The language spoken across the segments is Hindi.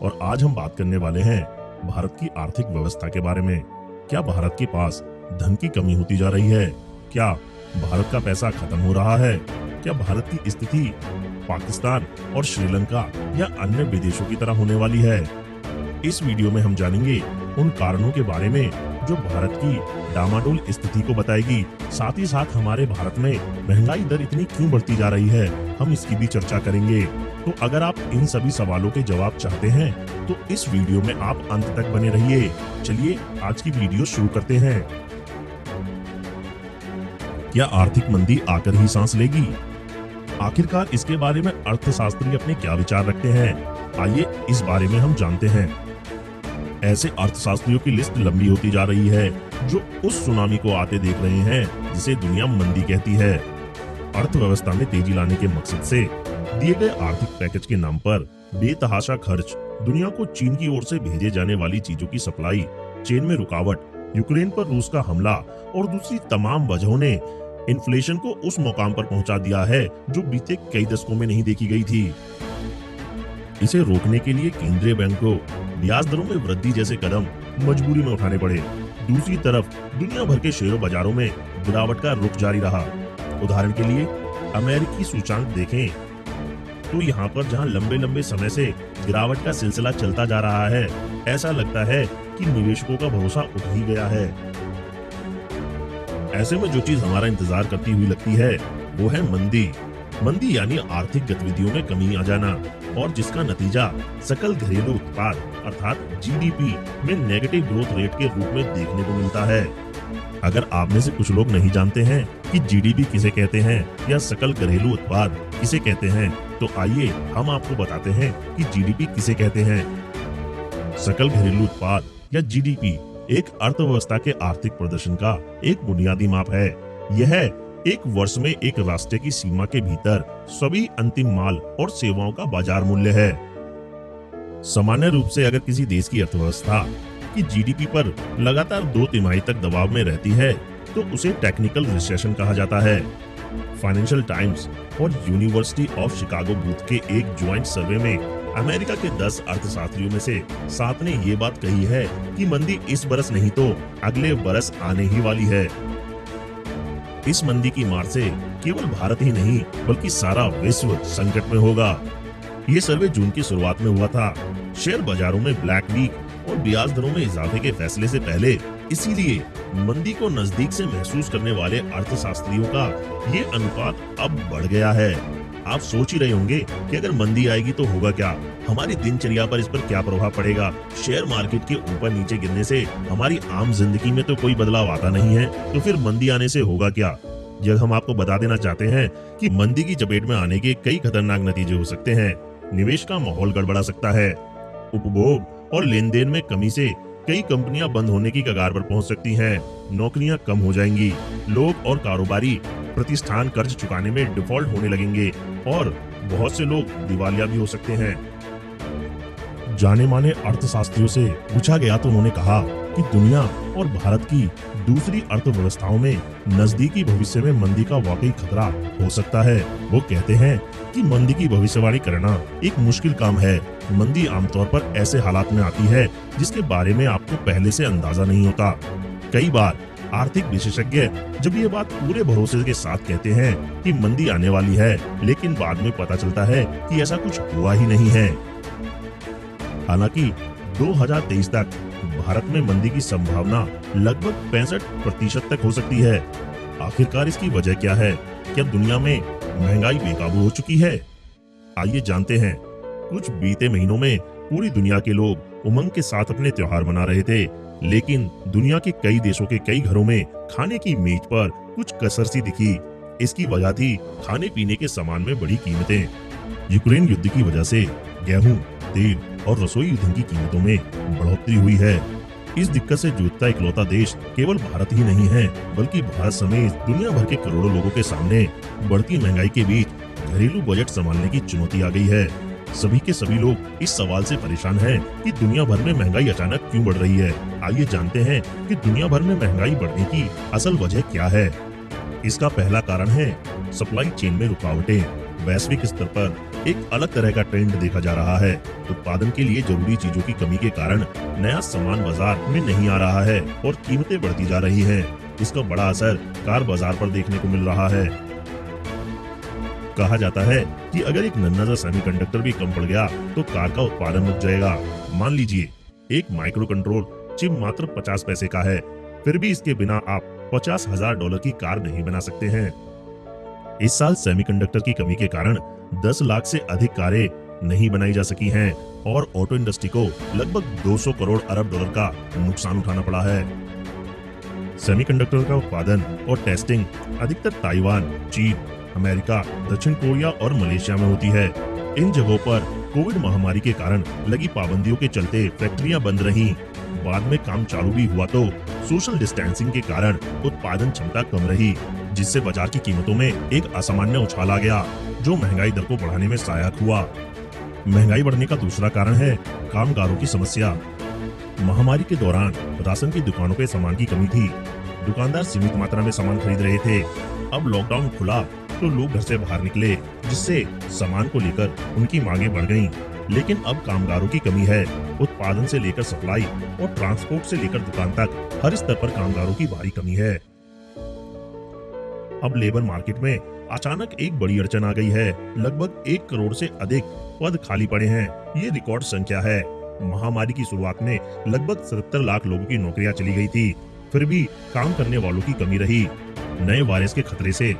और आज हम बात करने वाले हैं भारत की आर्थिक व्यवस्था के बारे में। क्या भारत के पास धन की कमी होती जा रही है? क्या भारत का पैसा खत्म हो रहा है? क्या भारत की स्थिति पाकिस्तान और श्रीलंका या अन्य विदेशों की तरह होने वाली है? इस वीडियो में हम जानेंगे उन कारणों के बारे में जो भारत की डामाडोल स्थिति को बताएगी। साथ ही साथ हमारे भारत में महंगाई दर इतनी क्यों बढ़ती जा रही है, हम इसकी भी चर्चा करेंगे। तो अगर आप इन सभी सवालों के जवाब चाहते हैं तो इस वीडियो में आप अंत तक बने रहिए। चलिए आज की वीडियो शुरू करते हैं। क्या आर्थिक मंदी आकर ही सांस लेगी? आखिरकार इसके बारे में अर्थशास्त्री अपने क्या विचार रखते हैं? आइए इस बारे में हम जानते हैं। ऐसे अर्थशास्त्रियों की लिस्ट लंबी होती जा रही है जो उस सुनामी को आते देख रहे हैं जिसे दुनिया मंदी कहती है। अर्थव्यवस्था में तेजी लाने के मकसद से दिए गए आर्थिक पैकेज के नाम पर बेतहाशा खर्च, दुनिया को चीन की ओर से भेजे जाने वाली चीजों की सप्लाई, चेन में रुकावट, यूक्रेन पर रूस का हमला और दूसरी तमाम वजहों ने इन्फ्लेशन को उस मुकाम पर पहुंचा दिया है जो बीते कई दशकों में नहीं देखी गई थी। इसे रोकने के लिए केंद्रीय बैंक को ब्याज दरों में वृद्धि जैसे कदम मजबूरी में उठाने पड़े। दूसरी तरफ दुनिया भर के शेयर बाजारों में गिरावट का रुख जारी रहा। उदाहरण के लिए अमेरिकी सूचकांक देखें तो यहाँ पर जहाँ लंबे लंबे समय से गिरावट का सिलसिला चलता जा रहा है, ऐसा लगता है कि निवेशकों का भरोसा उठ ही गया है। ऐसे में जो चीज हमारा इंतजार करती हुई लगती है वो है मंदी। मंदी यानी आर्थिक गतिविधियों में कमी आ जाना और जिसका नतीजा सकल घरेलू उत्पाद अर्थात जीडीपी में नेगेटिव ग्रोथ रेट के रूप में देखने को मिलता है। अगर आप में से कुछ लोग नहीं जानते हैं कि जीडीपी किसे कहते हैं या सकल घरेलू उत्पाद किसे कहते हैं, तो आइए हम आपको बताते हैं कि जीडीपी किसे कहते हैं। सकल घरेलू उत्पाद या जीडीपी एक अर्थव्यवस्था के आर्थिक प्रदर्शन का एक बुनियादी माप है। यह एक वर्ष में एक राष्ट्र की सीमा के भीतर सभी अंतिम माल और सेवाओं का बाजार मूल्य है। सामान्य रूप से अगर किसी देश की अर्थव्यवस्था की जीडीपी पर लगातार 2 तिमाही तक दबाव में रहती है तो उसे टेक्निकल रिसेशन कहा जाता है। फाइनेंशियल टाइम्स और यूनिवर्सिटी ऑफ शिकागो बूथ के एक ज्वाइंट सर्वे में अमेरिका के 10 अर्थशास्त्रियों में से 7 ने ये बात कही है कि मंदी इस बरस नहीं तो अगले बरस आने ही वाली है। इस मंदी की मार से केवल भारत ही नहीं बल्कि सारा विश्व संकट में होगा। ये सर्वे जून की शुरुआत में हुआ था, शेयर बाजारों में ब्लैक वीक और ब्याज दरों में इजाफे के फैसले से पहले। इसीलिए मंदी को नजदीक से महसूस करने वाले अर्थशास्त्रियों का ये अनुपात अब बढ़ गया है। आप सोच ही रहे होंगे कि अगर मंदी आएगी तो होगा क्या, हमारी दिनचर्या पर इस पर क्या प्रभाव पड़ेगा। शेयर मार्केट के ऊपर नीचे गिरने से हमारी आम जिंदगी में तो कोई बदलाव आता नहीं है, तो फिर मंदी आने से होगा क्या। यह हम आपको बता देना चाहते हैं कि मंदी की चपेट में आने के कई खतरनाक नतीजे हो सकते हैं। निवेश का माहौल गड़बड़ा सकता है, उपभोग और लेन देन में कमी से कई कंपनियां बंद होने की कगार पर पहुंच सकती हैं, नौकरियां कम हो जाएंगी, लोग और कारोबारी प्रतिष्ठान कर्ज चुकाने में डिफॉल्ट होने लगेंगे और बहुत से लोग दिवालिया भी हो सकते हैं। जाने माने अर्थशास्त्रियों से पूछा गया तो उन्होंने कहा कि दुनिया और भारत की दूसरी अर्थव्यवस्थाओं में नजदीकी भविष्य में मंदी का वाकई खतरा हो सकता है। वो कहते हैं कि मंदी की भविष्यवाणी करना एक मुश्किल काम है। मंदी आमतौर पर ऐसे हालात में आती है जिसके बारे में आपको पहले से अंदाजा नहीं होता। कई बार आर्थिक विशेषज्ञ जब ये बात पूरे भरोसे के साथ कहते हैं कि मंदी आने वाली है, लेकिन बाद में पता चलता है कि ऐसा कुछ हुआ ही नहीं है। हालांकि 2023 तक भारत में मंदी की संभावना लगभग 65% तक हो सकती है। आखिरकार इसकी वजह क्या है? क्या दुनिया में महंगाई बेकाबू हो चुकी है? आइए जानते हैं। कुछ बीते महीनों में पूरी दुनिया के लोग उमंग के साथ अपने त्योहार मना रहे थे, लेकिन दुनिया के कई देशों के कई घरों में खाने की मेज पर कुछ कसर सी दिखी। इसकी वजह थी खाने पीने के सामान में बढ़ी कीमतें। यूक्रेन युद्ध की वजह से गेहूं, तेल और रसोई ईंधन की कीमतों में बढ़ोतरी हुई है। इस दिक्कत से जूझता इकलौता देश केवल भारत ही नहीं है, बल्कि भारत समेत दुनिया भर के करोड़ों लोगों के सामने बढ़ती महंगाई के बीच घरेलू बजट संभालने की चुनौती आ गई है। सभी के सभी लोग इस सवाल से परेशान हैं कि दुनिया भर में महंगाई अचानक क्यों बढ़ रही है। आइए जानते हैं कि दुनिया भर में महंगाई बढ़ने की असल वजह क्या है। इसका पहला कारण है सप्लाई चेन में रुकावटें। वैश्विक स्तर पर एक अलग तरह का ट्रेंड देखा जा रहा है। उत्पादन के लिए जरूरी चीजों की कमी के कारण नया सामान बाजार में नहीं आ रहा है और कीमतें बढ़ती जा रही हैं। इसका बड़ा असर कार बाजार पर देखने को मिल रहा है। कहा जाता है कि अगर एक नन्हा सा सेमीकंडक्टर भी कम पड़ गया तो कार का उत्पादन रुक जाएगा। मान लीजिए एक माइक्रो कंट्रोल चिप मात्र 50 पैसे का है, फिर भी इसके बिना आप $50,000 की कार नहीं बना सकते हैं। इस साल सेमीकंडक्टर की कमी के कारण 10 लाख से अधिक कारें नहीं बनाई जा सकी हैं और ऑटो इंडस्ट्री को लगभग 200 करोड़ अरब डॉलर का नुकसान उठाना पड़ा है। सेमीकंडक्टर का उत्पादन और टेस्टिंग अधिकतर ताइवान, चीन, अमेरिका, दक्षिण कोरिया और मलेशिया में होती है। इन जगहों पर कोविड महामारी के कारण लगी पाबंदियों के चलते फैक्ट्रियां बंद रहीं। बाद में काम चालू भी हुआ तो सोशल डिस्टेंसिंग के कारण उत्पादन क्षमता कम रही, जिससे बाजार की कीमतों में एक असामान्य उछाल आ गया, जो महंगाई दर को बढ़ाने में सहायक हुआ। महंगाई बढ़ने का दूसरा कारण है कामगारों की समस्या। महामारी के दौरान राशन की दुकानों पे सामान की कमी थी। दुकानदार सीमित मात्रा में सामान खरीद रहे थे। अब लॉकडाउन खुला तो लोग घर से बाहर निकले, जिससे सामान को लेकर उनकी मांगे बढ़ गईं। लेकिन अब कामगारों की कमी है। उत्पादन से लेकर सप्लाई और ट्रांसपोर्ट से लेकर दुकान तक हर स्तर पर कामगारों की भारी कमी है। अब लेबर मार्केट में अचानक एक बड़ी अड़चन आ गई है। लगभग 1 करोड़ से अधिक पद खाली पड़े हैं। ये रिकॉर्ड संख्या है। महामारी की शुरुआत में लगभग 77 लाख लोगों की नौकरियां चली गई थी, फिर भी काम करने वालों की कमी रही। नए वायरस के खतरे से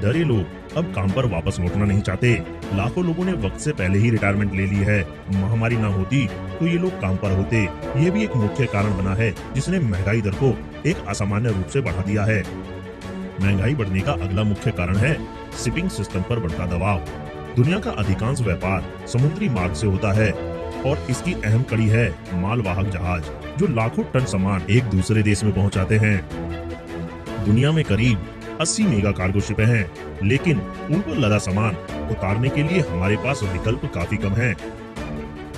डरे लोग अब काम पर वापस लौटना नहीं चाहते। लाखों लोगों ने वक्त से पहले ही रिटायरमेंट ले ली है। महामारी ना होती तो ये लोग काम पर होते। ये भी एक मुख्य कारण बना है जिसने महंगाई दर को एक असामान्य रूप से बढ़ा दिया है। महंगाई बढ़ने का अगला मुख्य कारण है शिपिंग सिस्टम पर बढ़ता दबाव। दुनिया का अधिकांश व्यापार समुद्री मार्ग से होता है और इसकी अहम कड़ी है मालवाहक जहाज, जो लाखों टन सामान एक दूसरे देश में पहुंचाते हैं। दुनिया में करीब 80 मेगा कार्गो शिपें हैं, लेकिन उन पर लदा सामान उतारने के लिए हमारे पास विकल्प काफी कम हैं।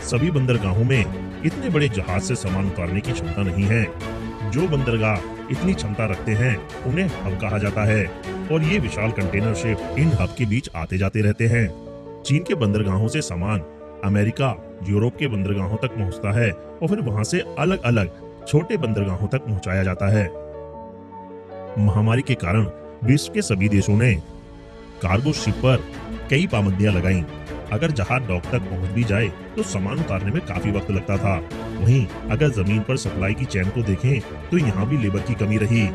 सभी बंदरगाहों में इतने बड़े जहाज से सामान उतारने की क्षमता नहीं है। जो बंदरगाह इतनी क्षमता रखते हैं उन्हें हब कहा जाता है और ये विशाल कंटेनर शिप इन हब के बीच आते जाते रहते हैं। चीन के बंदरगाहों से सामान अमेरिका, यूरोप के बंदरगाहों तक पहुंचता है और फिर वहां से अलग अलग छोटे बंदरगाहों तक पहुंचाया जाता है। महामारी के कारण विश्व के सभी देशों ने कार्गो शिप पर कई पाबंदियां लगाईं। अगर जहाज डॉक तक पहुंच भी जाए तो सामान उतारने में काफी वक्त लगता था। वहीं अगर जमीन पर सप्लाई की चेन को देखें तो यहाँ भी लेबर की कमी रही।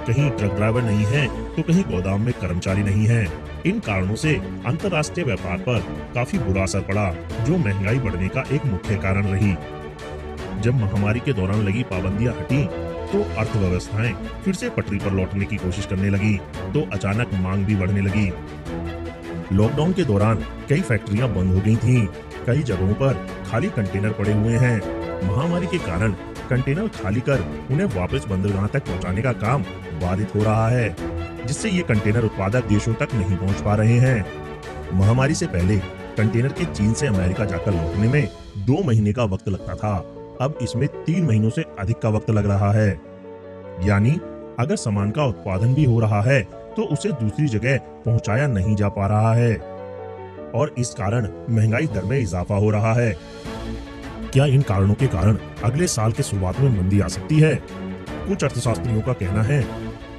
कहीं ट्रक ड्राइवर नहीं है तो कहीं गोदाम में कर्मचारी नहीं है। इन कारणों से अंतर्राष्ट्रीय व्यापार पर काफी बुरा असर पड़ा, जो महंगाई बढ़ने का एक मुख्य कारण रही। जब महामारी के दौरान लगी पाबंदियां हटी तो अर्थव्यवस्थाएं फिर से पटरी पर लौटने की कोशिश करने लगी, तो अचानक मांग भी बढ़ने लगी। लॉकडाउन के दौरान कई फैक्ट्रियां बंद हो गई थीं। कई जगहों पर खाली कंटेनर पड़े हुए हैं। महामारी के कारण कंटेनर खाली कर उन्हें वापस बंदरगाह तक पहुंचाने का काम बाधित हो रहा है, जिससे ये कंटेनर उत्पादक देशों तक नहीं पहुंच पा रहे हैं। महामारी से पहले कंटेनर के चीन से अमेरिका जाकर लौटने में 2 महीने का वक्त लगता था। अब इसमें 3 महीनों से अधिक का वक्त लग रहा है। यानी अगर सामान का उत्पादन भी हो रहा है तो उसे दूसरी जगह पहुंचाया नहीं जा पा रहा है और इस कारण महंगाई दर में इजाफा हो रहा है। क्या इन कारणों के कारण अगले साल के शुरुआत में मंदी आ सकती है? कुछ अर्थशास्त्रियों का कहना है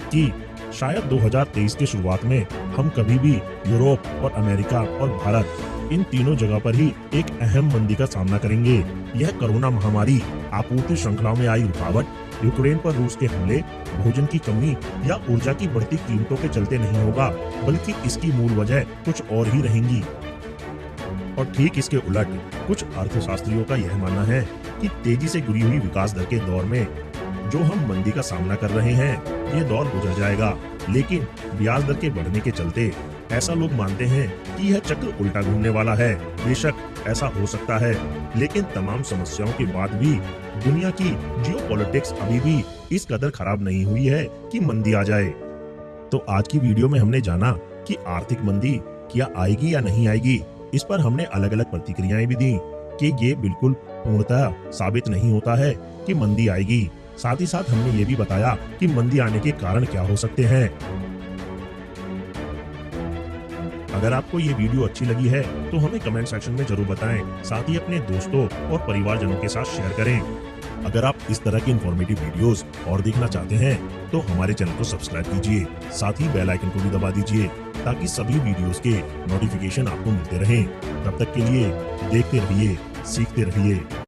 कि शायद 2023 के शुरुआत में हम कभी भी यूरोप और अमेरिका और भारत, इन तीनों जगह पर ही एक अहम मंदी का सामना करेंगे। यह कोरोना महामारी, आपूर्ति श्रृंखलाओं में आई रुकावट, यूक्रेन पर रूस के हमले, भोजन की कमी या ऊर्जा की बढ़ती कीमतों के चलते नहीं होगा, बल्कि इसकी मूल वजह कुछ और ही रहेंगी। और ठीक इसके उलट कुछ अर्थशास्त्रियों का यह मानना है कि तेजी से गिरी हुई विकास दर के दौर में जो हम मंदी का सामना कर रहे हैं, ये दौर गुजर जाएगा। लेकिन ब्याज दर के बढ़ने के चलते ऐसा लोग मानते हैं कि यह चक्र उल्टा घूमने वाला है। बेशक ऐसा हो सकता है, लेकिन तमाम समस्याओं के बाद भी दुनिया की जियोपॉलिटिक्स अभी भी इस कदर खराब नहीं हुई है कि मंदी आ जाए। तो आज की वीडियो में हमने जाना कि आर्थिक मंदी क्या आएगी या नहीं आएगी। इस पर हमने अलग अलग प्रतिक्रियाएं भी दी कि ये बिल्कुल पूर्णतः साबित नहीं होता है कि मंदी आएगी। साथ ही साथ हमने ये भी बताया कि मंदी आने के कारण क्या हो सकते हैं। अगर आपको ये वीडियो अच्छी लगी है तो हमें कमेंट सेक्शन में जरूर बताएं, साथ ही अपने दोस्तों और परिवारजनों के साथ शेयर करें। अगर आप इस तरह की इंफॉर्मेटिव वीडियोस और देखना चाहते हैं तो हमारे चैनल को सब्सक्राइब कीजिए, साथ ही बेल आइकन को भी दबा दीजिए ताकि सभी वीडियोस के नोटिफिकेशन आपको मिलते रहें। तब तक के लिए देखते रहिए, सीखते रहिए।